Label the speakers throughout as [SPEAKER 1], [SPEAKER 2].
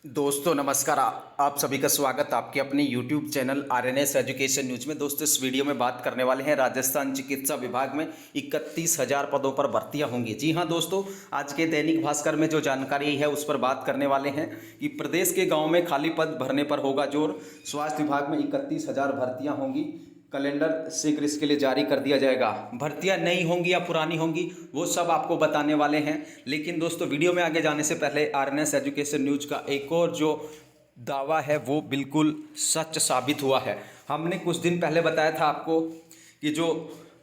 [SPEAKER 1] दोस्तों नमस्कार। आप सभी का स्वागत आपके अपने YouTube channel RNS education news में। दोस्तों इस वीडियो में बात करने वाले हैं राजस्थान चिकित्सा विभाग में 31,000 पदों पर भर्तियां होंगी। जी हां दोस्तों, आज के दैनिक भास्कर में जो जानकारी है उस पर बात करने वाले हैं कि प्रदेश के गाँव में खाली पद भरने पर होगा जोर। स्वास्थ्य विभाग में 31,000 भर्तियाँ होंगी। कैलेंडर शीघ्र इसके लिए जारी कर दिया जाएगा। भर्तियां नई होंगी या पुरानी होंगी वो सब आपको बताने वाले हैं। लेकिन दोस्तों वीडियो में आगे जाने से पहले आरएनएस एजुकेशन न्यूज का एक और जो दावा है वो बिल्कुल सच साबित हुआ है। हमने कुछ दिन पहले बताया था आपको कि जो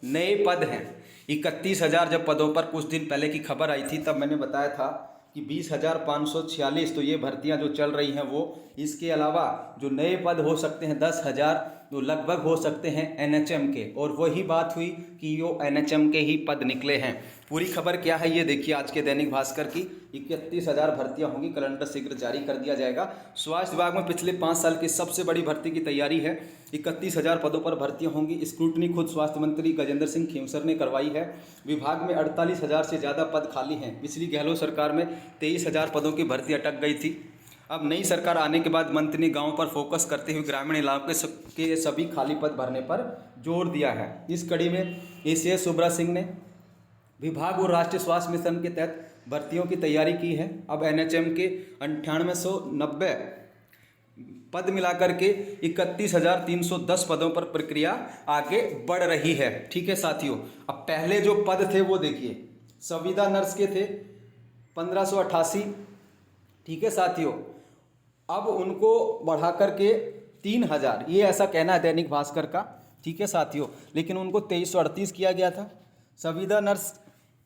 [SPEAKER 1] नए पद हैं 31,000 जब पदों पर कुछ दिन पहले की खबर आई थी तब मैंने बताया था कि 20,546 तो ये भर्तियां जो चल रही हैं वो। इसके अलावा जो नए पद हो सकते हैं 10,000 तो लगभग हो सकते हैं एनएचएम के, और वही बात हुई कि वो एनएचएम के ही पद निकले हैं। पूरी खबर क्या है ये देखिए आज के दैनिक भास्कर की। 31,000 भर्तियां होंगी, कैलेंडर शीघ्र जारी कर दिया जाएगा। स्वास्थ्य विभाग में पिछले 5 साल की सबसे बड़ी भर्ती की तैयारी है। 31,000 पदों पर भर्तियां होंगी। स्क्रूटनी खुद स्वास्थ्य मंत्री गजेंद्र सिंह खेमसर ने करवाई है। विभाग में 48,000 से ज़्यादा पद खाली हैं। पिछली गहलोत सरकार में 23,000 पदों की भर्ती अटक गई थी। अब नई सरकार आने के बाद मंत्री ने गांव पर फोकस करते हुए ग्रामीण इलाकों के सभी खाली पद भरने पर जोर दिया है। इस कड़ी में एसीएस सुब्रा सिंह ने विभाग और राष्ट्रीय स्वास्थ्य मिशन के तहत भर्तियों की तैयारी की है। अब एनएचएम के 9890 पद मिलाकर के 31,310 पदों पर प्रक्रिया आगे बढ़ रही है। ठीक है साथियों, अब पहले जो पद थे वो देखिए, संविदा नर्स के थे 1588। ठीक है साथियों, अब उनको बढ़ा करके 3,000, ये ऐसा कहना है दैनिक भास्कर का। ठीक है साथियों, लेकिन उनको 2338 किया गया था। संविदा नर्स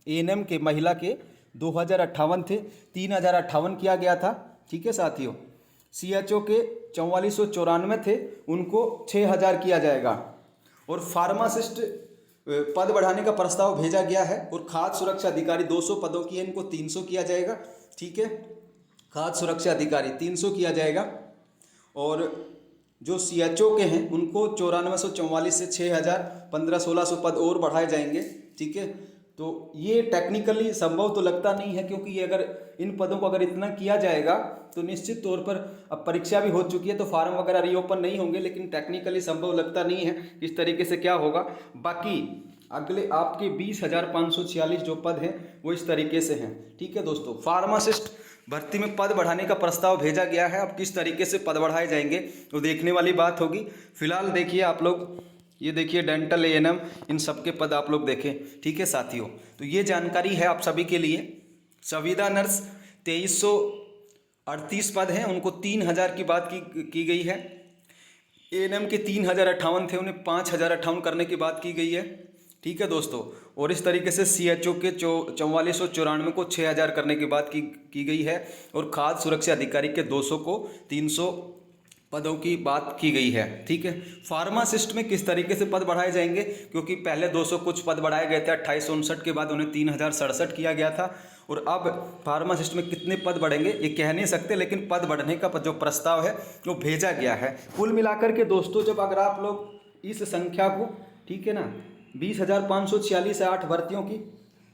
[SPEAKER 1] एएनएम के महिला के 2,058 थे, 3,058 किया गया था। ठीक है साथियों, सीएचओ के 4494 थे, उनको 6,000 किया जाएगा। और फार्मासिस्ट पद बढ़ाने का प्रस्ताव भेजा गया है। और खाद्य सुरक्षा अधिकारी 200 पदों की है, इनको 300 किया जाएगा। ठीक है, खाद्य सुरक्षा अधिकारी 300 किया जाएगा। और जो सीएचओ के हैं उनको 9444 से 6,000, 1500-1600 पद और बढ़ाए जाएंगे। ठीक है, तो ये टेक्निकली संभव तो लगता नहीं है, क्योंकि ये अगर इन पदों को अगर इतना किया जाएगा तो निश्चित तौर पर अब परीक्षा भी हो चुकी है तो फार्म वगैरह रीओपन नहीं होंगे। लेकिन टेक्निकली संभव लगता नहीं है इस तरीके से क्या होगा। बाकी अगले आपके 20,546 जो पद हैं वो इस तरीके से हैं। ठीक है दोस्तों, फार्मासिस्ट भर्ती में पद बढ़ाने का प्रस्ताव भेजा गया है। अब किस तरीके से पद बढ़ाए जाएंगे तो देखने वाली बात होगी। फिलहाल देखिए आप लोग, ये देखिए डेंटल एएनएम, इन सब के पद आप लोग देखें। ठीक है साथियों, तो ये जानकारी है आप सभी के लिए। संविदा नर्स 2338 पद हैं, उनको 3,000 की बात की गई है। एएनएम के 3,058 थे, उन्हें 5,058 करने की बात की गई है। ठीक है दोस्तों, और इस तरीके से सीएचओ के 4494 को 6,000 करने की बात की गई है। और खाद्य सुरक्षा अधिकारी के 200 को 300 पदों की बात की गई है। ठीक है, फार्मासिस्ट में किस तरीके से पद बढ़ाए जाएंगे, क्योंकि पहले 200 कुछ पद बढ़ाए गए थे, 2859 के बाद उन्हें 3,067 किया गया था। और अब फार्मासिस्ट में कितने पद बढ़ेंगे ये कह नहीं सकते, लेकिन पद बढ़ने का जो प्रस्ताव है वो भेजा गया है। कुल मिलाकर के दोस्तों, जब अगर आप लोग इस संख्या को, ठीक है ना, 20,546 है 8 भर्तियों की,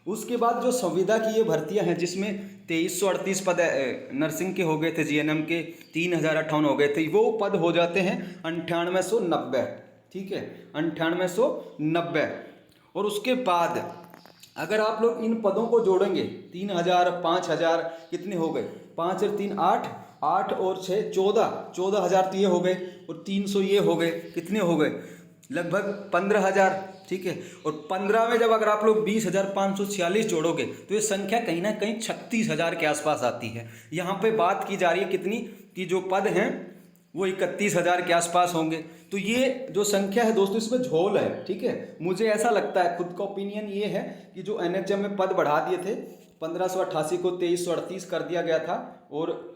[SPEAKER 1] उसके बाद जो संविदा की ये भर्तियां हैं जिसमें 2338 पद नर्सिंग के हो गए थे, जीएनएम के 3,058 हो गए थे, वो पद हो जाते हैं 9890। ठीक है, 9890। और उसके बाद अगर आप लोग इन पदों को जोड़ेंगे 3,000, 5,000, कितने हो गए, 5 और 3 8, 8 और 6 14,000 तो ये हो गए, और 300 ये हो गए, कितने हो गए, लगभग 15,000। ठीक है, और 15 में जब अगर आप लोग 20,546 जोड़ोगे तो ये संख्या कहीं ना कहीं 36,000 के आसपास आती है। यहाँ पे बात की जा रही है कितनी, कि जो पद हैं वो 31,000 के आसपास होंगे। तो ये जो संख्या है दोस्तों, इसमें झोल है। ठीक है, मुझे ऐसा लगता है, खुद का ओपिनियन ये है कि जो एनएचएम में पद बढ़ा दिए थे 1588 को 2338 कर दिया गया था। और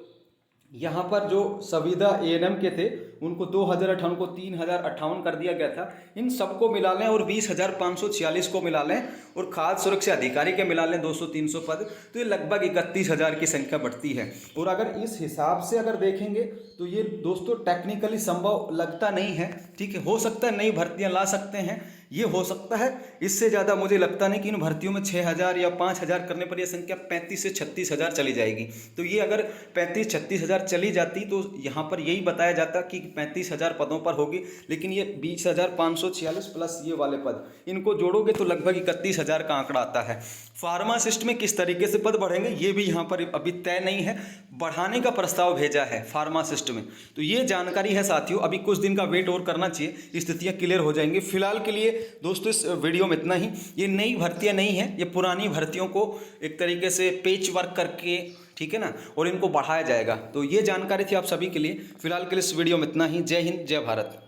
[SPEAKER 1] यहाँ पर जो संविदा एएनएम के थे उनको 2,058 को 3,058 कर दिया गया था। इन सबको मिला लें और 20,546 को मिला लें और खाद्य सुरक्षा अधिकारी के मिला लें 200-300 पद, तो ये लगभग 31,000 की संख्या बढ़ती है। और अगर इस हिसाब से अगर देखेंगे तो ये दोस्तों टेक्निकली संभव लगता नहीं है। ठीक है, हो सकता है नई भर्तियाँ ला सकते हैं, ये हो सकता है, इससे ज़्यादा मुझे लगता नहीं कि इन भर्तियों में 6,000 या 5,000 करने पर यह संख्या 35 से 36,000 चली जाएगी। तो ये अगर 35-36,000 चली जाती तो यहाँ पर यही बताया जाता कि 35,000 पदों पर होगी, लेकिन ये 20,546 प्लस ये वाले पद, इनको जोड़ोगे तो लगभग 31,000 का आंकड़ा आता है। फार्मासिस्ट में किस तरीके से पद बढ़ेंगे ये भी यहाँ पर अभी तय नहीं है, बढ़ाने का प्रस्ताव भेजा है फार्मासिस्ट में। तो ये जानकारी है साथियों, अभी कुछ दिन का वेट और करना चाहिए, स्थितियाँ क्लियर हो जाएंगी। फिलहाल के लिए दोस्तों इस वीडियो में इतना ही। ये नई भर्तियाँ नहीं है, ये पुरानी भर्तियों को एक तरीके से पेच वर्क करके, ठीक है ना, और इनको बढ़ाया जाएगा। तो ये जानकारी थी आप सभी के लिए। फिलहाल के लिए इस वीडियो में इतना ही। जय हिंद, जय भारत।